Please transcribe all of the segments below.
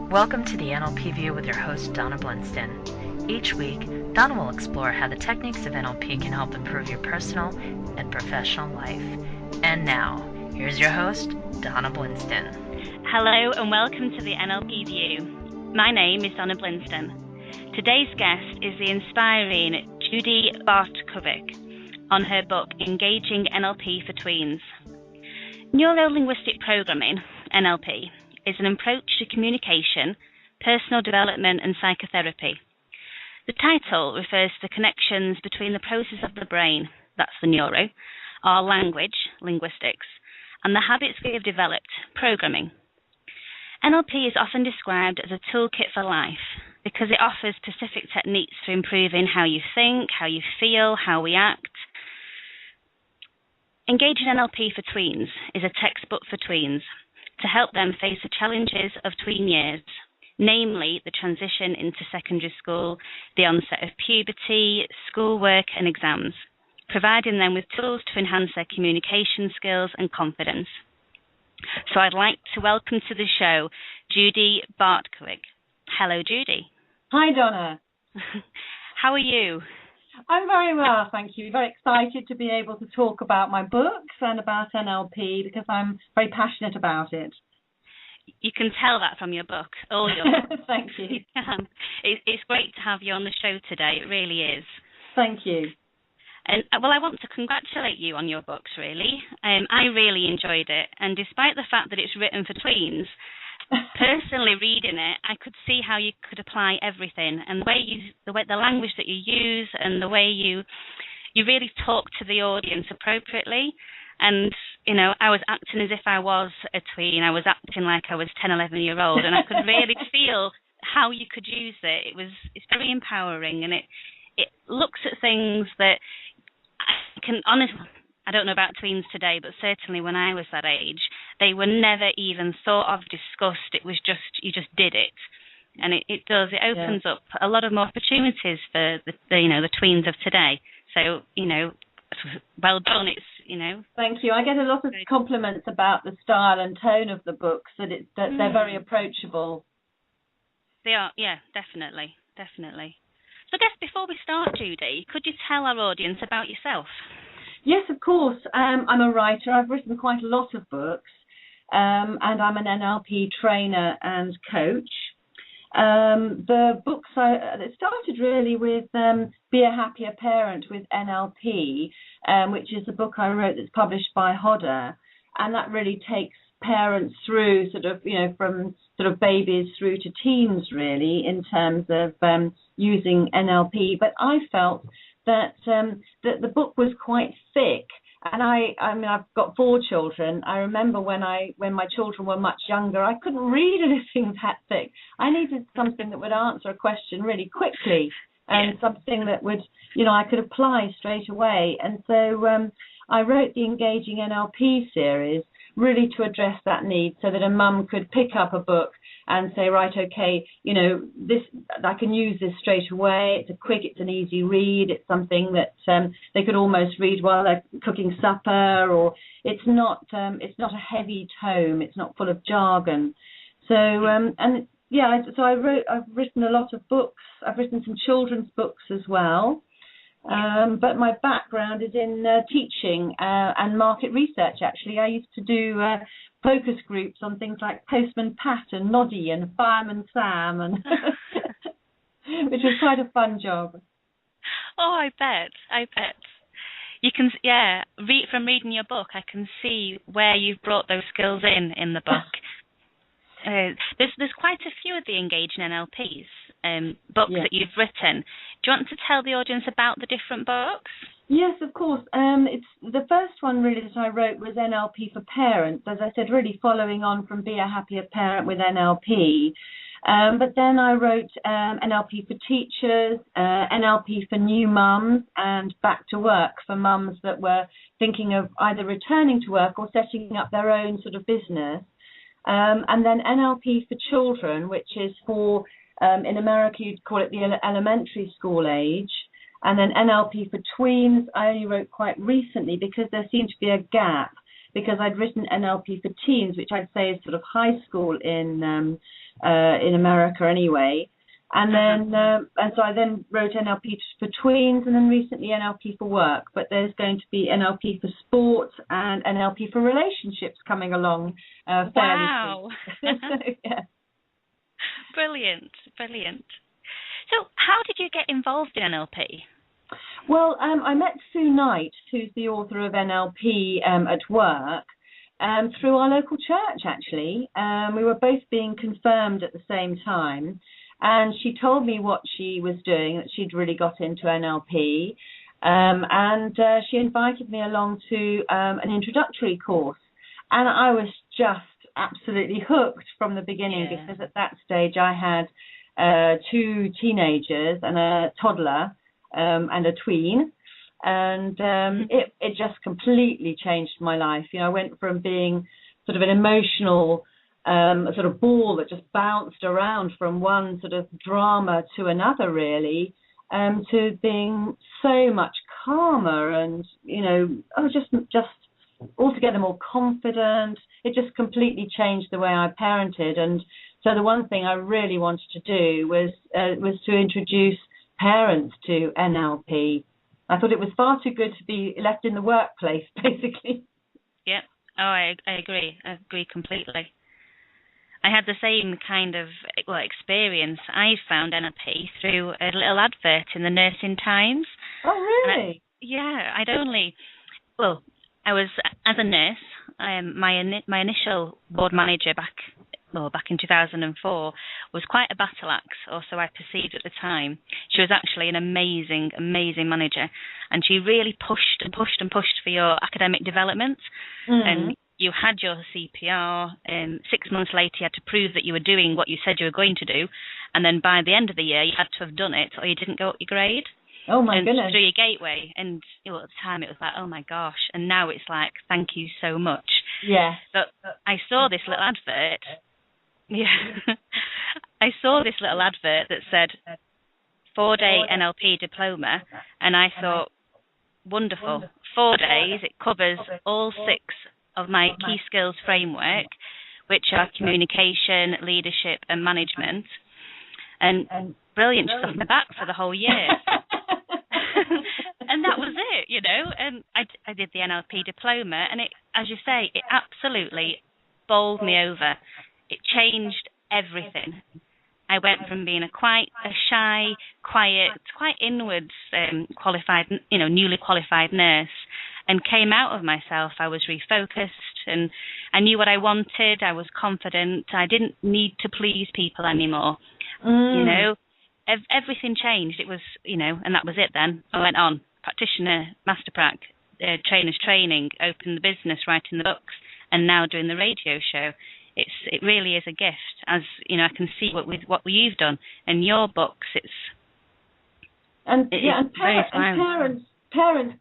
Welcome to the NLP View with your host, Donna Blinston. Each week, Donna will explore how the techniques of NLP can help improve your personal and professional life. And now, here's your host, Donna Blinston. Hello and welcome to the NLP View. My name is Donna Blinston. Today's guest is the inspiring Judy on her book, Engaging NLP For Tweens. Neuro-Linguistic Programming, NLP, is an approach to communication, personal development and psychotherapy. The title refers to the connections between the process of the brain, that's the neuro, our language, linguistics, and the habits we have developed, programming. NLP is often described as a toolkit for life because it offers specific techniques for improving how you think, how you feel, how we act. Engaging NLP for Tweens is a textbook for tweens to help them face the challenges of tween years, namely the transition into secondary school, the onset of puberty, schoolwork and exams, providing them with tools to enhance their communication skills and confidence. So I'd like to welcome to the show Judy Bartkwig. Hello, Judy. Hi, Donna. How are you? I'm very well, thank you. Very excited to be able to talk about my books and about NLP because I'm very passionate about it. You can tell that from your book, all your books. Thank you. It's great to have you on the show today. It really is. Thank you. And well, I want to congratulate you on your books, really. I really enjoyed it. And despite the fact that it's written for tweens, personally reading it, I could see how you could apply everything, and the language that you use, and the way you really talk to the audience appropriately. And I was acting as if I was a tween. I was acting like I was 10, 11-year-old, and I could really feel how you could use it. It's very empowering, and it looks at things that I can honestly. I don't know about tweens today, but certainly when I was that age, they were never even thought of, discussed. It was just, you just did it. And it opens up a lot of more opportunities for the tweens of today. So, well done. Thank you. I get a lot of compliments about the style and tone of the books, that they're very approachable. They are, yeah, definitely. So I guess before we start, Judy, could you tell our audience about yourself? Yes, of course. I'm a writer. I've written quite a lot of books, and I'm an NLP trainer and coach. The books, it started really with Be a Happier Parent with NLP, which is a book I wrote that's published by Hodder, and that really takes parents through from babies through to teens, really, in terms of using NLP. But I felt that the book was quite thick, and I've got 4 children. I remember when my children were much younger, I couldn't read anything that thick. I needed something that would answer a question really quickly, and something that would, I could apply straight away. And so I wrote the Engaging NLP series really to address that need, so that a mum could pick up a book and say, right, okay, this, I can use this straight away. It's an easy read. It's something that they could almost read while they're cooking supper, or it's not a heavy tome. It's not full of jargon. So so I've written a lot of books. I've written some children's books as well. But my background is in teaching and market research, actually. I used to do focus groups on things like Postman Pat and Noddy and Fireman Sam, and which was quite a fun job. Oh, I bet. You can, from reading your book, I can see where you've brought those skills in the book. There's quite a few of the Engaging NLPs books that you've written. Do you want to tell the audience about the different books? Yes, of course. It's the first one really that I wrote was NLP for Parents, as I said, really following on from Be a Happier Parent with NLP. But then I wrote NLP for Teachers, NLP for New Mums, and Back to Work for mums that were thinking of either returning to work or setting up their own sort of business. And then NLP for Children, which is for, in America you'd call it the elementary school age. And then NLP for Tweens, I only wrote quite recently because there seemed to be a gap because I'd written NLP for Teens, which I'd say is sort of high school in America anyway. And then, and so I then wrote NLP for Tweens, and then recently NLP for Work. But there's going to be NLP for Sport and NLP for Relationships coming along fairly Wow. soon. So, yeah. Brilliant. So how did you get involved in NLP? Well, I met Sue Knight, who's the author of NLP at Work, through our local church, actually. We were both being confirmed at the same time, and she told me what she was doing, that she'd really got into NLP, and she invited me along to an introductory course, and I was just absolutely hooked from the beginning, because at that stage I had 2 teenagers and a toddler and a tween, and it just completely changed my life. I went from being sort of an emotional sort of ball that just bounced around from one sort of drama to another, really, to being so much calmer and, just altogether more confident. It just completely changed the way I parented. And so the one thing I really wanted to do was to introduce parents to NLP. I thought it was far too good to be left in the workplace, basically. Yeah. Oh, I agree. I agree completely. I had the same kind of experience. I found NLP through a little advert in the Nursing Times. Oh, really? I was, as a nurse, my initial ward manager back in 2004 was quite a battle axe, or so I perceived at the time. She was actually an amazing, amazing manager, and she really pushed and pushed and pushed for your academic development. And you had your CPR, 6 months later you had to prove that you were doing what you said you were going to do, and then by the end of the year you had to have done it or you didn't go up your grade. Oh, my goodness. Through your gateway. And at the time it was like, oh, my gosh. And now it's like, thank you so much. Yeah. But I saw this little advert. Yeah. I saw this little advert that said 4-day NLP Diploma. And I thought, wonderful. 4 days, it covers all 6 of my key skills framework, which are communication, leadership, and management. And brilliant, just off my back for the whole year. And that was it, and I did the NLP Diploma, and it, as you say, it absolutely bowled me over. It changed everything. I went from being a shy, quiet, quite inwards qualified, newly qualified nurse, and came out of myself. I was refocused, and I knew what I wanted. I was confident. I didn't need to please people anymore. Everything changed. It was, and that was it then. I went on, practitioner, master prac, trainer's training, opened the business, writing the books, and now doing the radio show. It really is a gift, as, I can see what you've done. And your books, parents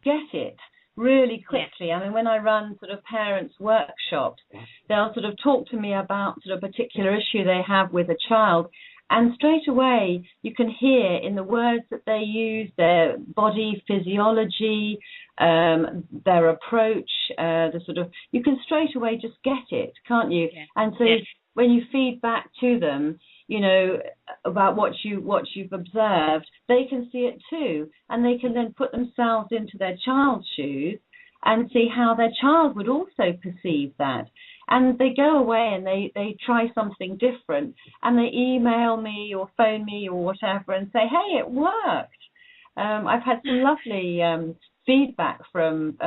get it really quickly. I mean, when I run sort of parents' workshops, they'll sort of talk to me about sort of a particular issue they have with a child, and straight away you can hear in the words that they use, their body physiology, their approach, you can straight away just get it, can't you? Yeah. And so when you feed back to them, about what you've observed, they can see it too, and they can then put themselves into their child's shoes and see how their child would also perceive that. And they go away and they try something different, and they email me or phone me or whatever and say, hey, it worked. I've had some lovely feedback from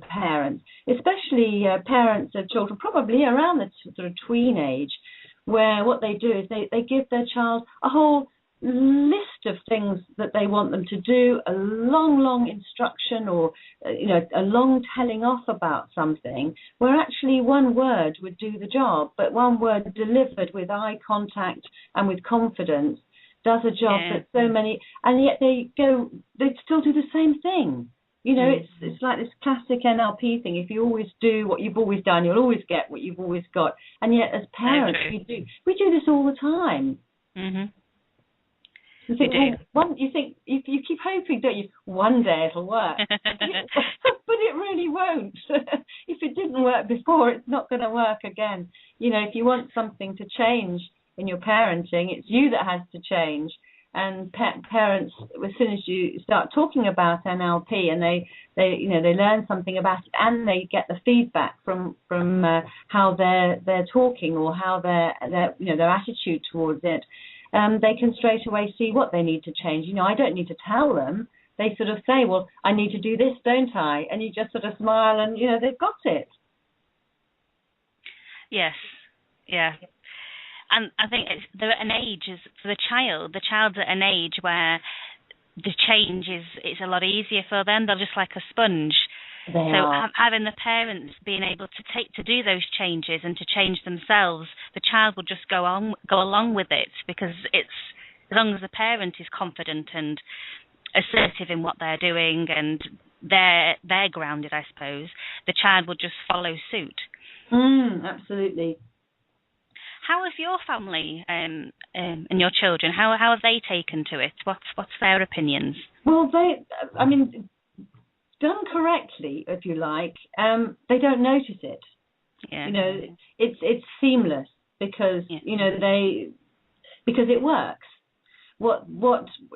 parents, especially parents of children probably around the sort of tween age, where what they do is they give their child a whole list of things that they want them to do, a long instruction, or a long telling off about something, where actually one word would do the job, but one word delivered with eye contact and with confidence does a job that so many, and yet they still do the same thing. It's like this classic NLP thing. If you always do what you've always done, you'll always get what you've always got. And yet, as parents, we do this all the time. Mm-hmm. You think, you keep hoping, don't you? One day it'll work, but it really won't. If it didn't work before, it's not going to work again. If you want something to change in your parenting, it's you that has to change. And parents, as soon as you start talking about NLP, and they learn something about it, and they get the feedback from how they're talking, or how their attitude towards it, they can straight away see what they need to change. I don't need to tell them. They sort of say, well, I need to do this, don't I? And you just sort of smile, and they've got it. Yes. Yeah. And I think they're at an age, for the child's at an age where the change it's a lot easier for them. They're just like a sponge. Having the parents being able to do those changes and to change themselves, the child will just go along with it, because it's, as long as the parent is confident and assertive in what they're doing, and they're grounded, I suppose, the child will just follow suit. Absolutely. How have your family and your children, how have they taken to it? What's their opinions? Well, done correctly, if you like, they don't notice it. Yeah. It's seamless, because because it works. What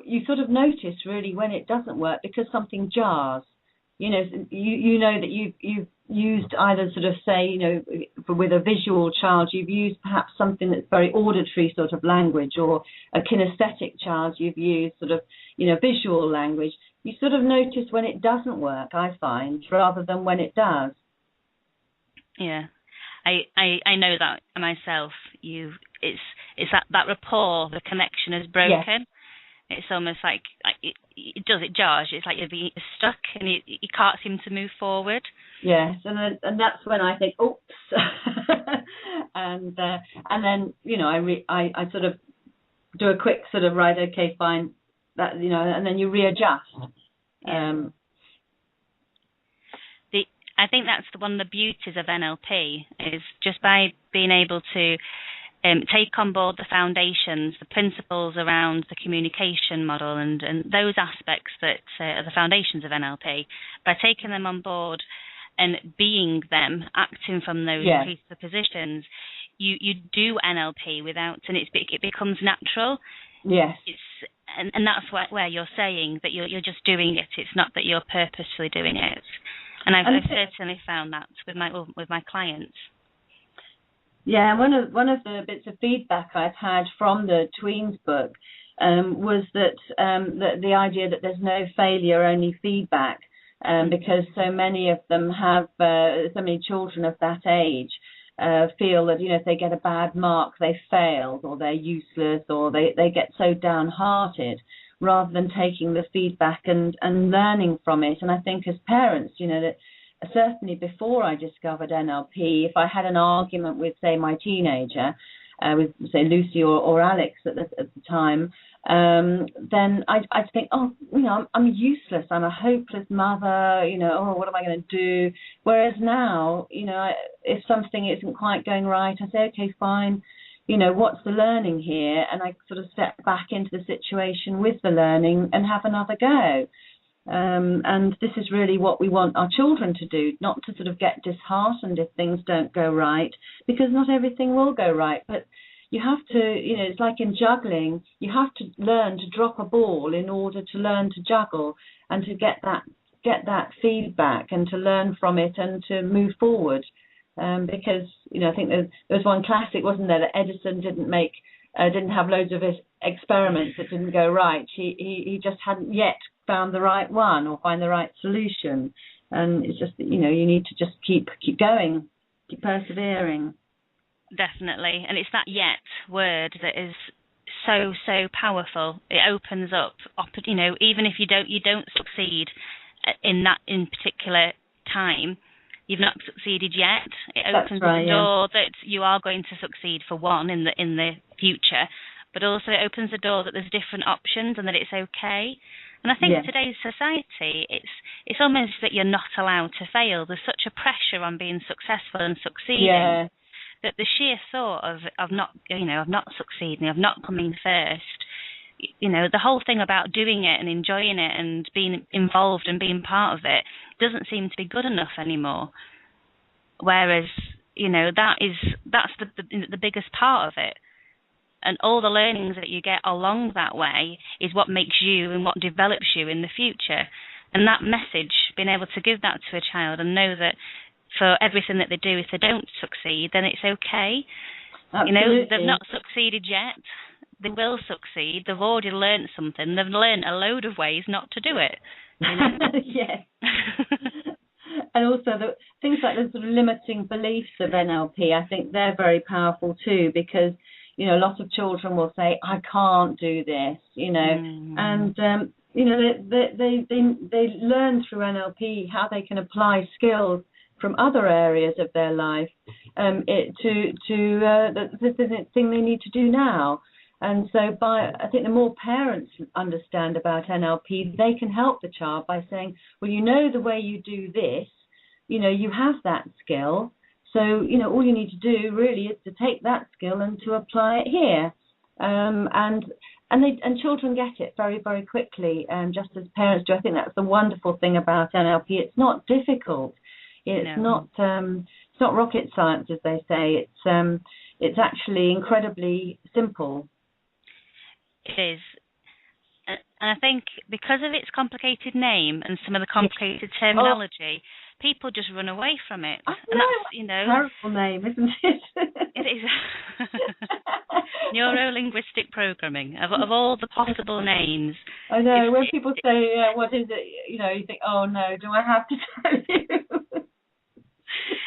you sort of notice really when it doesn't work, because something jars. You know that you've used either sort of, say, with a visual child, you've used perhaps something that's very auditory sort of language, or a kinesthetic child, you've used sort of, visual language. You sort of notice when it doesn't work, I find, rather than when it does. Yeah, I know that myself. It's that rapport, the connection is broken. Yes. It's almost like it jars. It's like you're being stuck, and you can't seem to move forward. Yes, and that's when I think, oops, and then I sort of do a quick sort of, right, okay, fine, that and then you readjust. Yeah. I think that's one of the beauties of NLP, is just by being able to take on board the foundations, the principles around the communication model, and those aspects that are the foundations of NLP. By taking them on board and being them, acting from those presuppositions, you do NLP without, and it becomes natural. Yes. And that's where you're saying that you're just doing it. It's not that you're purposefully doing it. And I've certainly found that with my clients. Yeah, one of the bits of feedback I've had from the Tweens book was that the idea that there's no failure, only feedback, because so many of them have, so many children of that age feel that, if they get a bad mark, they failed, or they're useless, or they get so downhearted, rather than taking the feedback and learning from it. And I think as parents, that certainly before I discovered NLP, if I had an argument with, say, my teenager, with, say, Lucy or Alex at the time, then I'd think, I'm useless, I'm a hopeless mother, what am I going to do? Whereas now, if something isn't quite going right, I say, okay, fine, what's the learning here? And I sort of step back into the situation with the learning and have another go. And this is really what we want our children to do, not to sort of get disheartened if things don't go right, because not everything will go right. But you have to, it's like in juggling, you have to learn to drop a ball in order to learn to juggle, and to get that feedback and to learn from it and to move forward. Because, I think there was one classic, wasn't there, that Edison didn't have loads of experiments that didn't go right. He just hadn't yet found the right one or find the right solution. And it's just, you need to just keep going, keep persevering. Definitely. And it's that yet word that is so, so powerful. It opens up, even if you don't succeed in particular time, you've not succeeded yet. It opens the door that you are going to succeed, for one, in the future, but also it opens the door that there's different options and that it's okay. And I think today's society, it's almost that you're not allowed to fail. There's such a pressure on being successful and succeeding that the sheer thought of not succeeding, of not coming first, the whole thing about doing it and enjoying it and being involved and being part of it doesn't seem to be good enough anymore. Whereas, that's the biggest part of it. And all the learnings that you get along that way is what makes you and what develops you in the future. And that message, being able to give that to a child and know that for everything that they do, if they don't succeed, then it's okay. Absolutely. They've not succeeded yet. They will succeed. They've already learned something. They've learned a load of ways not to do it. Yes. And also the things like the sort of limiting beliefs of NLP, I think they're very powerful too, because lots of children will say, I can't do this, and they learn through NLP how they can apply skills from other areas of their life to the thing they need to do now. And so I think the more parents understand about NLP, they can help the child by saying, well, the way you do this, you have that skill. So, all you need to do really is to take that skill and to apply it here. And children get it very, very quickly, just as parents do. I think that's the wonderful thing about NLP. It's not difficult. It's not rocket science, as they say. It's actually incredibly simple. It is. And I think because of its complicated name and some of the complicated terminology, people just run away from it. And that's, terrible name, isn't it? It is. Neuro-Linguistic programming, of all the possible names. I know, when people say, what is it, you think, oh no, do I have to tell you?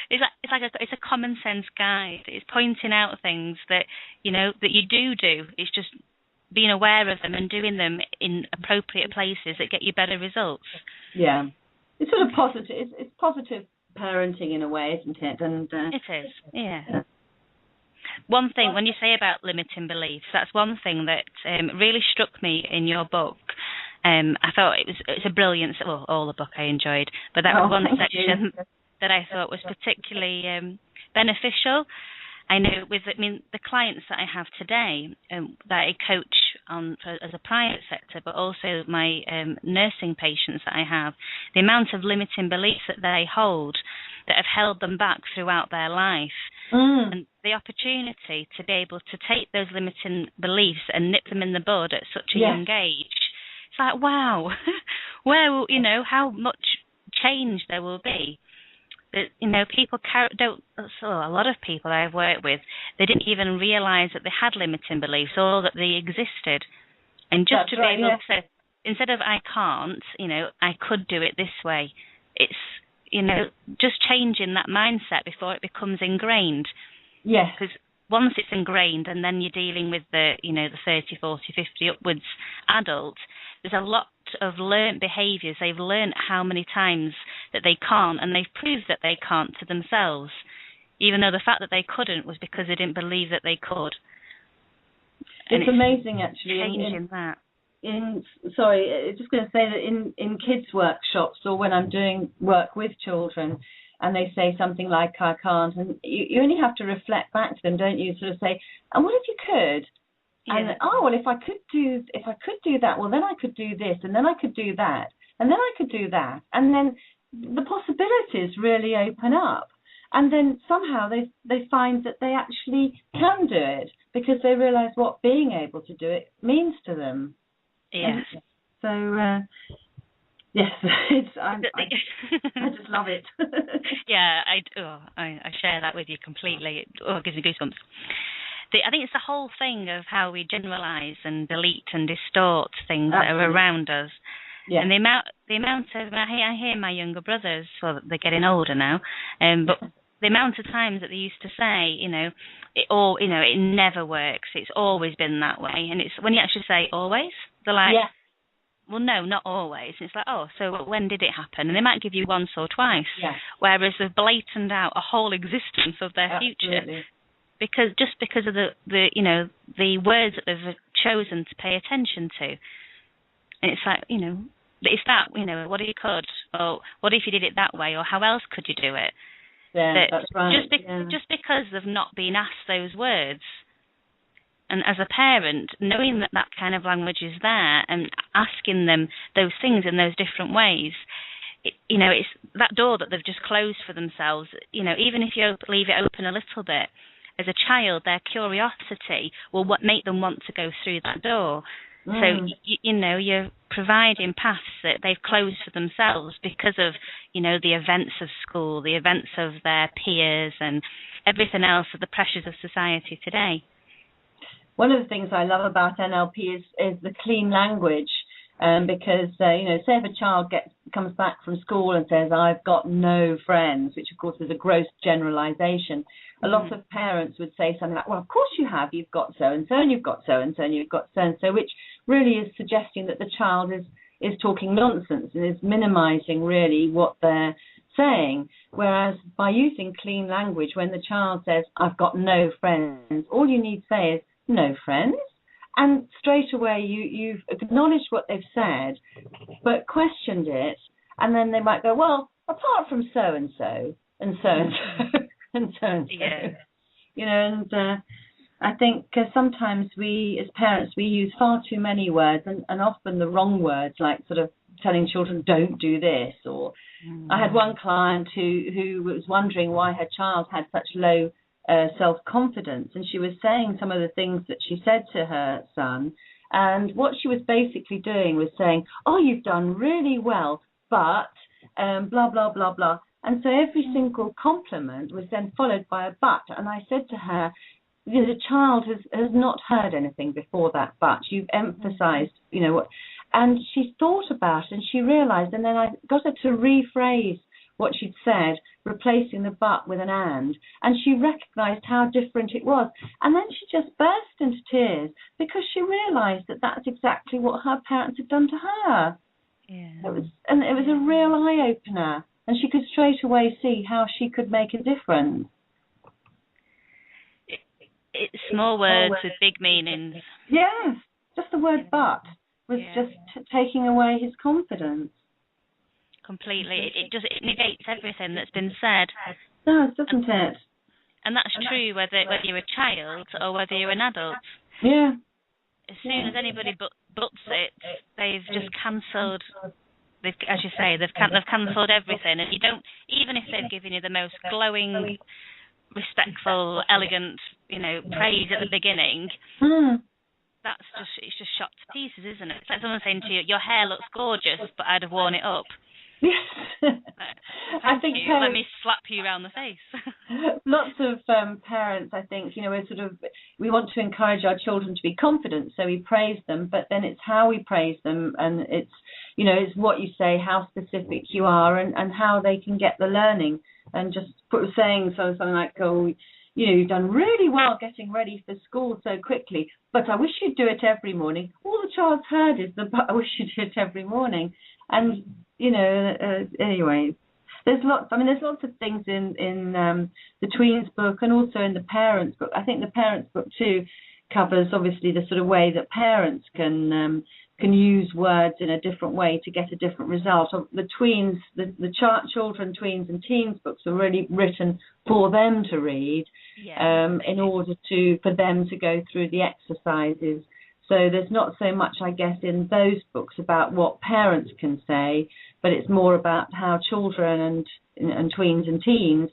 It's a common sense guide. It's pointing out things that, that you do. It's just being aware of them and doing them in appropriate places that get you better results. Yeah. It's sort of positive. It's positive parenting in a way, isn't it? And it is, yeah. One thing, when you say about limiting beliefs, that's one thing that really struck me in your book. I thought it's a brilliant, all the book I enjoyed, but that was one section that I thought was particularly beneficial. I know the clients that I have today, that I coach on as a private sector, but also my nursing patients that I have, the amount of limiting beliefs that they hold that have held them back throughout their life, and the opportunity to be able to take those limiting beliefs and nip them in the bud at such a young age. It's like, wow, how much change there will be. That, people a lot of people I've worked with, they didn't even realise that they had limiting beliefs or that they existed. And just to be able to say, instead of I can't, I could do it this way. It's, just changing that mindset before it becomes ingrained. Yes. Because once it's ingrained and then you're dealing with the 30, 40, 50 upwards adult, there's a lot of learnt behaviours. They've learnt how many times that they can't, and they've proved that they can't to themselves, even though the fact that they couldn't was because they didn't believe that they could. It's amazing, actually. Changing that. Just going to say that in kids' workshops or when I'm doing work with children, and they say something like I can't, and you only have to reflect back to them, don't you? Sort of say, and what if you could? Yeah. And well, if I could do that, well then I could do this, and then I could do that, and then I could do that, and then the possibilities really open up. And then somehow they find that they actually can do it because they realise what being able to do it means to them. Yes. So yes, I just love it. Yeah, I share that with you completely. It gives me goosebumps. I think it's the whole thing of how we generalise and delete and distort things that are around us. Yeah. And the amount of I hear my younger brothers, well, they're getting older now, but the amount of times that they used to say, it never works. It's always been that way. And it's when you actually say always, they're like, well, no, not always. And it's like, oh, so when did it happen? And they might give you once or twice, whereas they've blatant out a whole existence of their future. Because of the words that they've chosen to pay attention to. And it's like, it's that, what if you could, or what if you did it that way, or how else could you do it? Yeah, that's right. Just because they've not been asked those words, And as a parent, knowing that that kind of language is there and asking them those things in those different ways, it's that door that they've just closed for themselves. Even if you leave it open a little bit, as a child, their curiosity will make them want to go through that door. So, you're providing paths that they've closed for themselves because of, the events of school, the events of their peers and everything else, of the pressures of society today. One of the things I love about NLP is the Klean Language, because, say if a child comes back from school and says, I've got no friends, which of course is a gross generalization, a lot of parents would say something like, well, of course you have, you've got so-and-so, and you've got so-and-so, and you've got so-and-so, which really is suggesting that the child is talking nonsense and is minimizing really what they're saying. Whereas by using Klean Language, when the child says, I've got no friends, all you need to say is, no friends, and straight away you've acknowledged what they've said, but questioned it, and then they might go, well, apart from so-and-so, and so-and-so, and so-and-so. Yeah. And I think sometimes we, as parents, we use far too many words, and often the wrong words, like sort of telling children, don't do this, or I had one client who was wondering why her child had such low self-confidence, and she was saying some of the things that she said to her son, and what she was basically doing was saying, oh, you've done really well, but blah, blah, blah, blah. And so every single compliment was then followed by a but. And I said to her, the child has not heard anything before that but. You've emphasized, what. And she thought about it and she realized, and then I got her to rephrase what she'd said, replacing the but with an and she recognized how different it was. And then she just burst into tears because she realized that that's exactly what her parents had done to her. Yeah. It was a real eye-opener. And she could straight away see how she could make a difference. It's small words with big meanings. Yes, just the word but was just taking away his confidence. Completely. It negates everything that's been said. It does, doesn't it? And that's true whether you're a child or whether you're an adult. Yeah. As soon as anybody butts it, they've just cancelled. As you say, they've cancelled everything, and you don't, even if they've given you the most glowing, respectful, elegant, praise at the beginning, it's just shot to pieces, isn't it? It's like someone saying to you, your hair looks gorgeous, but I'd have worn it up. Yes. I think let me slap you around the face. Lots of parents, I think, we want to encourage our children to be confident, so we praise them, but then it's how we praise them, and it's what you say, how specific you are, and how they can get the learning, and just saying something like, oh, you've done really well getting ready for school so quickly, but I wish you'd do it every morning. All the child's heard is the but I wish you'd do it every morning. And, anyway, there's lots of things in the Tweens book and also in the Parents book. I think the Parents book, too, covers, obviously, the sort of way that parents can use words in a different way to get a different result. The Tweens, the children, Tweens and Teens books are really written for them to read in order for them to go through the exercises. So there's not so much, I guess, in those books about what parents can say, but it's more about how children and tweens and teens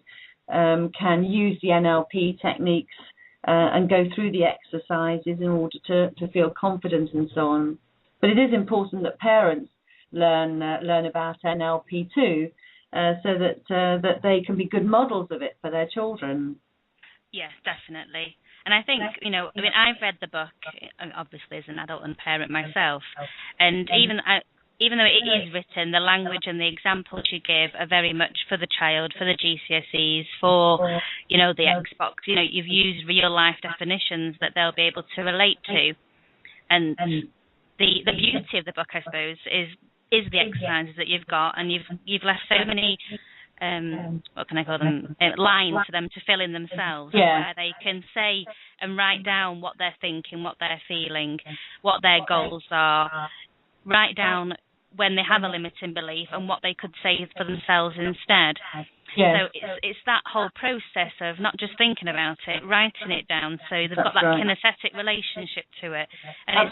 can use the NLP techniques and go through the exercises in order to feel confident and so on. But it is important that parents learn about NLP too, so that they can be good models of it for their children. Yes, definitely. And I think, I've read the book, obviously as an adult and parent myself, and even though it is written, the language and the examples you give are very much for the child, for the GCSEs, for, the Xbox. You've used real-life definitions that they'll be able to relate to. And the beauty of the book, I suppose, is the exercises that you've got, and you've left so many what can I call them, lines for them to fill in themselves, where they can say and write down what they're thinking, what they're feeling, what their goals are, write down when they have a limiting belief and what they could say for themselves instead. Yes. So it's that whole process of not just thinking about it, writing it down, so they've got that right. kinesthetic relationship to it. And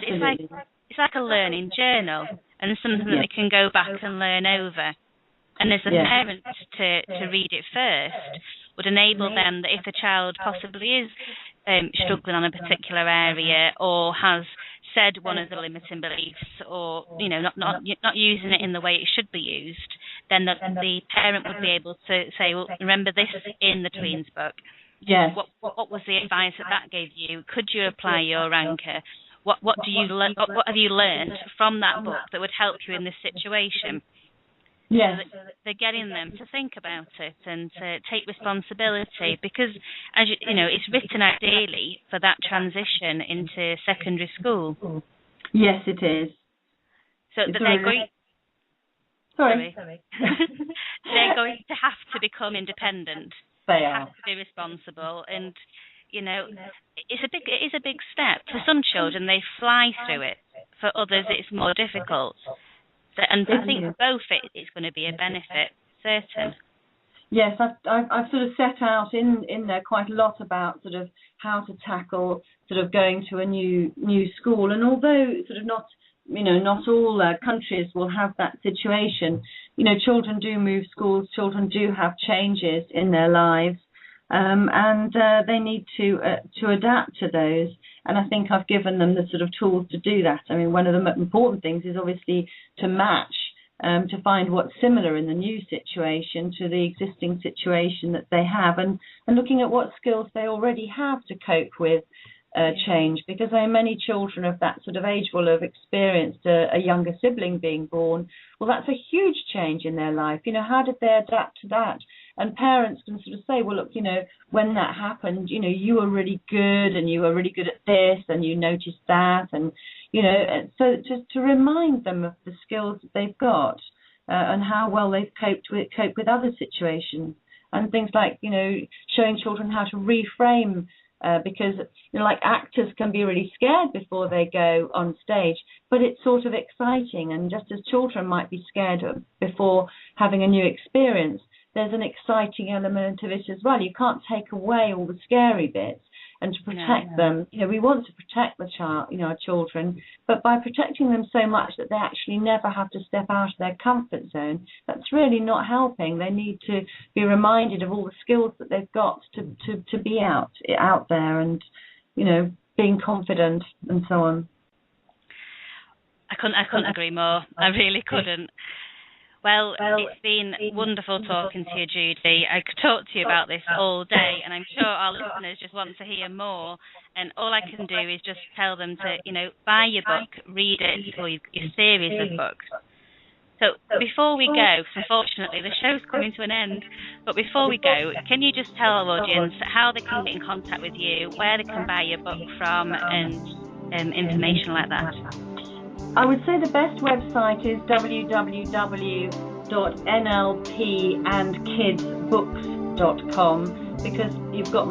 it's like a learning journal and something that they can go back and learn over. And as a parent to read it first would enable them that if a child possibly is struggling on a particular area or has said one of the limiting beliefs, or not using it in the way it should be used, then the parent would be able to say, well, remember this in the Tweens book. Yes. What was the advice that gave you? Could you apply your anchor? What have you learned from that book that would help you in this situation? Yes. So they're getting them to think about it and to take responsibility, because, as it's written ideally for that transition into secondary school. Yes, it is. So that they're going. Sorry. They're going to have to become independent. They have to be responsible, and it is a big step. For some children, they fly through it. For others, it's more difficult. And I think for both it's going to be a benefit, certain. Yes, I've sort of set out in there quite a lot about sort of how to tackle sort of going to a new school, and although sort of not all countries will have that situation, children do move schools, children do have changes in their lives, and they need to adapt to those. And I think I've given them the sort of tools to do that. I mean, one of the important things is obviously to match, to find what's similar in the new situation to the existing situation that they have, and looking at what skills they already have to cope with change. Because many children of that sort of age will have experienced a younger sibling being born. Well, that's a huge change in their life. How did they adapt to that? And parents can sort of say, well, look, when that happened, you were really good, and you were really good at this, and you noticed that, and so just to remind them of the skills that they've got and how well they've cope with other situations, and things like showing children how to reframe, because like actors can be really scared before they go on stage, but it's sort of exciting, and just as children might be scared before having a new experience, there's an exciting element of it as well. You can't take away all the scary bits, and to protect them, we want to protect the child, our children, but by protecting them so much that they actually never have to step out of their comfort zone, that's really not helping. They need to be reminded of all the skills that they've got to be out there, and being confident and so on. I couldn't agree more. I really couldn't. Well, it's been wonderful talking to you, Judy. I could talk to you about this all day, and I'm sure our listeners just want to hear more. And all I can do is just tell them to, buy your book, read it, or your series of books. So before we go, unfortunately, the show's coming to an end, but before we go, can you just tell our audience how they can get in contact with you, where they can buy your book from, and information like that? I would say the best website is www.nlpandkidsbooks.com, because you've got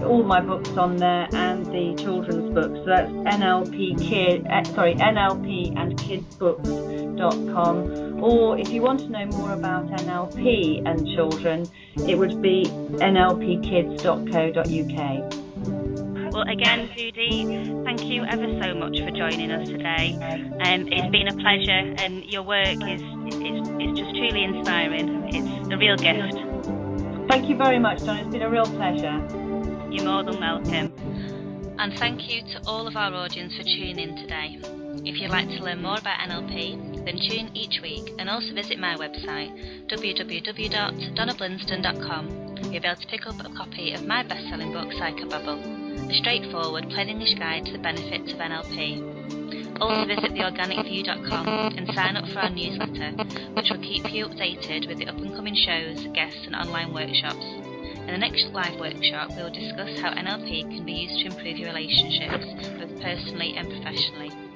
all my books on there and the children's books. So that's nlpandkidsbooks.com. Or if you want to know more about NLP and children, it would be nlpkids.co.uk. Well, again, Judy, thank you ever so much for joining us today. It's been a pleasure, and your work is just truly inspiring. It's a real gift. Thank you very much, Don. It's been a real pleasure. You're more than welcome. And thank you to all of our audience for tuning in today. If you'd like to learn more about NLP, then tune each week, and also visit my website, www.donnablinston.com. You'll be able to pick up a copy of my best-selling book, Psychobabble, a straightforward, plain English guide to the benefits of NLP. Also visit theorganicview.com and sign up for our newsletter, which will keep you updated with the up-and-coming shows, guests and online workshops. In the next live workshop, we will discuss how NLP can be used to improve your relationships, both personally and professionally.